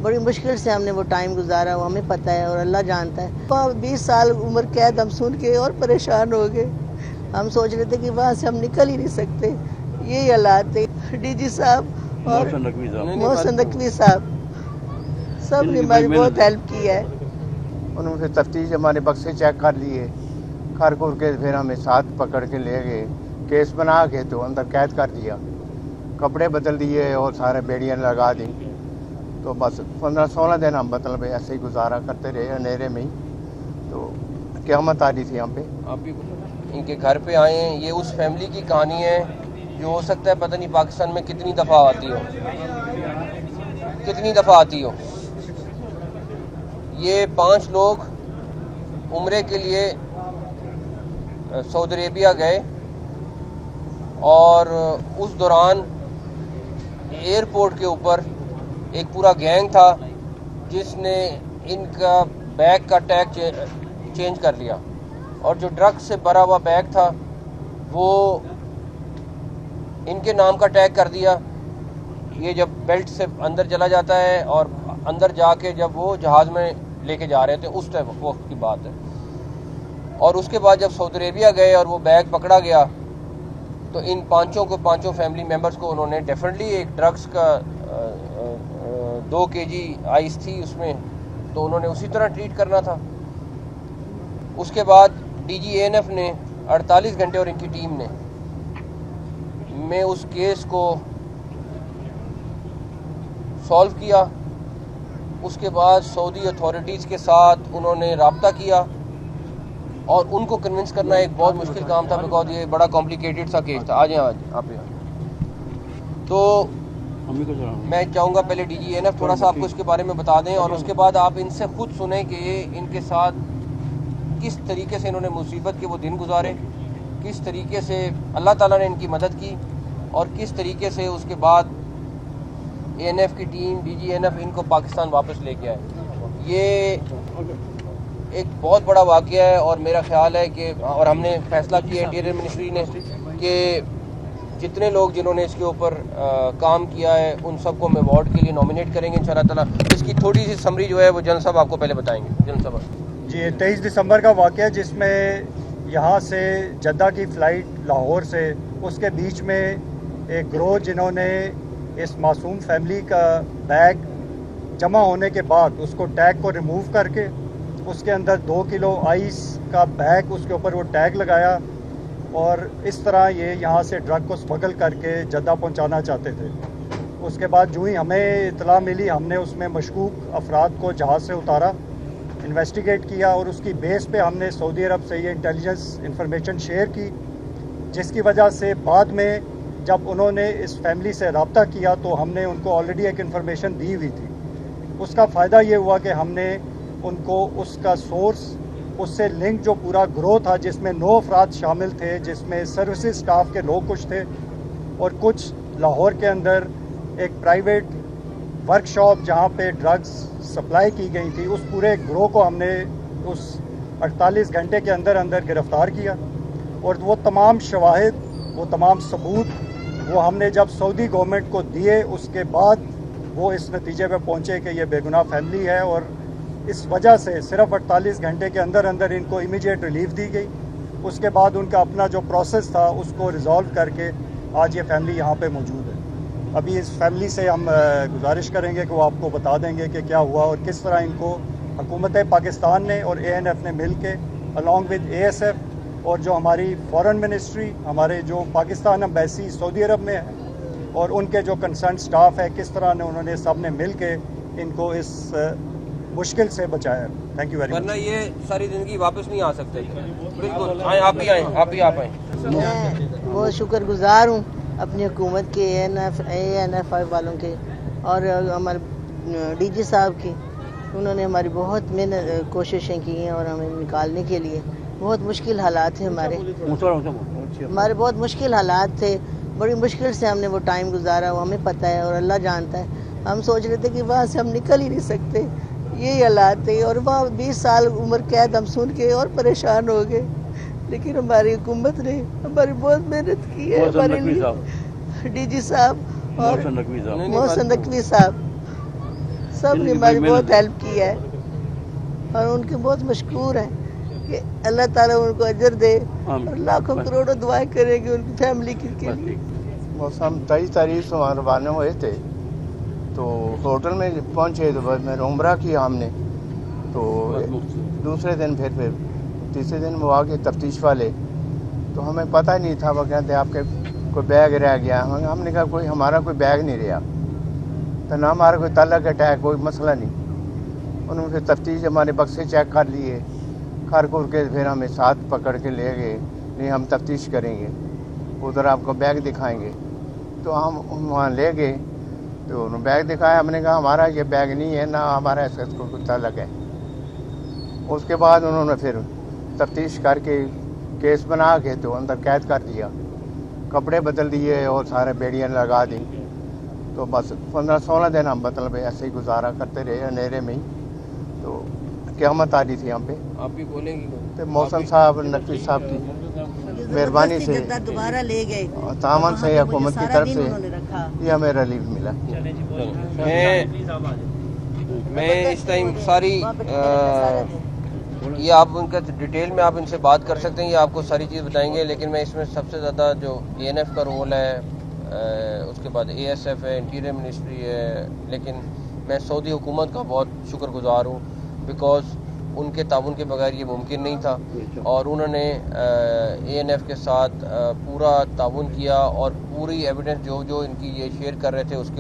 بڑی مشکل سے ہم نے وہ ٹائم گزارا، وہ ہمیں پتہ ہے اور اللہ جانتا ہے۔ 20 سال عمر قید ہم سن کے اور پریشان ہو گئے۔ ہم سوچ رہے تھے کہ وہاں سے ہم نکل ہی نہیں سکتے، یہی حالات تھے۔ ڈی جی صاحب اور محسن نقوی صاحب سب نے ہماری بہت ہیلپ کی ہے۔ انہوں نے تفتیش ہمارے بکسے چیک کر لیے، کر کے پھر ہمیں ساتھ پکڑ کے لے گئے، کیس بنا کے تو اندر قید کر دیا، کپڑے بدل دیے اور سارے بیڑیاں لگا دیں۔ تو بس 15-16 دن ہم مطلب ایسے ہی گزارا کرتے رہے اندھیرے میں ہی، تو قیامت آ رہی تھی ہم پہ۔ آپ بھی ان کے گھر پہ آئے ہیں، یہ اس فیملی کی کہانی ہے جو ہو سکتا ہے پتہ نہیں پاکستان میں کتنی دفعہ آتی ہو۔ یہ 5 لوگ عمرے کے لیے سعودی عربیہ گئے اور اس دوران ایئرپورٹ کے اوپر ایک پورا گینگ تھا جس نے ان کا بیگ کا ٹیگ چینج کر لیا، اور جو ڈرگس سے بھرا ہوا بیگ تھا وہ ان کے نام کا ٹیگ کر دیا۔ یہ جب بیلٹ سے اندر چلا جاتا ہے اور اندر جا کے جب وہ جہاز میں لے کے جا رہے تھے اس وقت کی بات ہے، اور اس کے بعد جب سعودی عربیہ گئے اور وہ بیگ پکڑا گیا تو ان پانچوں فیملی ممبرز کو انہوں نے ڈیفینیٹلی ایک ڈرگس کا 2 kg آئس تھی اس میں، تو انہوں نے اسی طرح ٹریٹ کرنا تھا۔ اس کے بعد ڈی جی اے این ایف نے 48 گھنٹے اور ان کی ٹیم نے میں اس کیس کو سالو کیا۔ اس کے بعد سعودی اتھارٹیز کے ساتھ انہوں نے رابطہ کیا اور ان کو کنونس کرنا ایک بہت مشکل کام تھا، بیکاز یہ بڑا کمپلیکیٹڈ سا کیس تھا۔ آج آپ تو میں چاہوں گا پہلے ڈی جی این ایف تھوڑا سا آپ کو اس کے بارے میں بتا دیں، اور اس کے بعد آپ ان سے خود سنیں کہ یہ ان کے ساتھ کس طریقے سے انہوں نے مصیبت کے وہ دن گزارے، کس طریقے سے اللہ تعالیٰ نے ان کی مدد کی، اور کس طریقے سے اس کے بعد اے این ایف کی team, D G N F ان کو پاکستان واپس لے کے آئے۔ یہ ایک بہت بڑا واقعہ ہے، اور میرا خیال ہے کہ اور ہم نے فیصلہ کیا انٹیریئر منسٹری نے کہ جتنے لوگ جنہوں نے اس کے اوپر کام کیا ہے ان سب کو ہم ایوارڈ کے لیے نامینیٹ کریں گے انشاءاللہ تعالیٰ۔ اس کی تھوڑی سی سمری جو ہے وہ جنرل صاحب آپ کو پہلے بتائیں گے۔ جنرل صاحب جی، 23 دسمبر کا واقعہ جس میں یہاں سے جدہ کی فلائٹ لاہور سے اس کے بیچ میں ایک گروہ جنہوں نے اس معصوم فیملی کا بیگ جمع ہونے کے بعد اس کو ٹیگ کو ریموو کر کے اس کے اندر 2 کلو آئس کا بیگ اس کے اوپر وہ ٹیگ لگایا، اور اس طرح یہ یہاں سے ڈرگ کو اسمگل کر کے جدہ پہنچانا چاہتے تھے۔ اس کے بعد جو ہی ہمیں اطلاع ملی ہم نے اس میں مشکوک افراد کو جہاز سے اتارا، انویسٹیگیٹ کیا، اور اس کی بیس پہ ہم نے سعودی عرب سے یہ انٹیلیجنس انفارمیشن شیئر کی، جس کی وجہ سے بعد میں جب انہوں نے اس فیملی سے رابطہ کیا تو ہم نے ان کو آلریڈی ایک انفارمیشن دی ہوئی تھی۔ اس کا فائدہ یہ ہوا کہ ہم نے ان کو اس کا سورس، اس سے لنک جو پورا گروہ تھا جس میں 9 افراد شامل تھے، جس میں سروسز سٹاف کے لوگ کچھ تھے اور کچھ لاہور کے اندر ایک پرائیویٹ ورک شاپ جہاں پہ ڈرگز سپلائی کی گئی تھی، اس پورے گروہ کو ہم نے اس 48 گھنٹے کے اندر گرفتار کیا، اور وہ تمام شواہد، وہ تمام ثبوت وہ ہم نے جب سعودی گورنمنٹ کو دیے اس کے بعد وہ اس نتیجے پہ پہنچے کہ یہ بے گناہ فیملی ہے، اور اس وجہ سے صرف 48 گھنٹے کے اندر ان کو امیجیٹ ریلیف دی گئی۔ اس کے بعد ان کا اپنا جو پروسیس تھا اس کو ریزالو کر کے آج یہ فیملی یہاں پہ موجود ہے۔ ابھی اس فیملی سے ہم گزارش کریں گے کہ وہ آپ کو بتا دیں گے کہ کیا ہوا اور کس طرح ان کو حکومت پاکستان نے اور اے این ایف نے مل کے along with A S F اور جو ہماری فورن منسٹری، ہمارے جو پاکستان امبیسی سعودی عرب میں ہے اور ان کے جو کنسرن سٹاف ہے، کس طرح نے انہوں نے سب نے مل کے ان کو اس مشکل سے بچایا۔ Thank you very much. ورنہ یہ ساری زندگی واپس نہیں آ سکتے۔ بالکل آئیں، آپ بھی آئیں۔ میں بہت شکر گزار ہوں اپنی حکومت کے، اے این ایف والوں کے اور ہمارے ڈی جی صاحب کی۔ انہوں نے ہماری بہت محنت کوششیں کی ہیں اور ہمیں نکالنے کے لیے۔ بہت مشکل حالات تھے ہمارے بہت مشکل حالات تھے، بڑی مشکل سے ہم نے وہ ٹائم گزارا، وہ ہمیں پتہ ہے اور اللہ جانتا ہے۔ ہم سوچ رہے تھے کہ وہاں سے ہم نکل ہی نہیں سکتے، یہی حالات تھے، اور وہاں 20 سال عمر قید ہم سن کے اور پریشان ہو گئے، لیکن ہماری حکومت نے ہماری بہت محنت کی ہے، ہمارے لیے ڈی جی صاحب اور محسن نقوی صاحب سب نے ہماری بہت ہیلپ کی ہے اور ان کے بہت مشکور ہیں کہ اللہ تعالیٰ ان کو اجر دے اور لاکھوں کروڑوں دعائیں کرے گی ان کی فیملی کے لیے. بس ہم 23 تاریخ سے وہاں روانہ ہوئے تھے تو ہوٹل میں پہنچے تو بس میں عمرہ کیا ہم نے. تو دوسرے دن پھر تیسرے دن وہ آ کے تفتیش والے تو ہمیں پتہ نہیں تھا. وہ کہتے آپ کے کوئی بیگ رہ گیا. ہم نے کہا کوئی ہمارا کوئی بیگ نہیں رہا تو نہ ہمارا کوئی تعلق ہے کوئی مسئلہ نہیں. انہوں نے پھر تفتیش ہمارے بکسے چیک کر لیے کر کے پھر ہمیں ساتھ پکڑ کے لے گئے. نہیں ہم تفتیش کریں گے ادھر آپ کو بیگ دکھائیں گے. تو ہم وہاں لے گئے تو انہوں نے بیگ دکھایا. ہم نے کہا ہمارا یہ بیگ نہیں ہے نہ ہمارا ایسا کو کوئی تعلق ہے. اس کے بعد انہوں نے پھر تفتیش کر کے کیس بنا کے تو اندر قید کر دیا. کپڑے بدل دیے اور سارے بیڑیاں لگا دیں. تو بس 15-16 دن ہم مطلب ایسے ہی گزارا کرتے رہے اندھیرے میں ہی. تو قیامت آ رہی تھی ہم پہ. آپ بھی بولیں گے تو محسن صاحب نقوی صاحب کی مہربانی سے دوبارہ لے گئے تعاون سے حکومت کی طرف سے یہ ہمیں ریلیف ملا. میں اس ٹائم ساری یہ آپ ان کا ڈیٹیل میں آپ ان سے بات کر سکتے ہیں, یہ آپ کو ساری چیز بتائیں گے. لیکن میں اس میں سب سے زیادہ جو DNF کا رول ہے, اس کے بعد ASF ہے, انٹیریئر منسٹری ہے, لیکن میں سعودی حکومت کا بہت شکر گزار ہوں بیکاز ان کے تعاون کے بغیر یہ ممکن نہیں تھا. اور انہوں نے ANF کے ساتھ پورا تعاون کیا اور پوری ایویڈنس جو ان کی یہ شیئر کر رہے تھے اس کے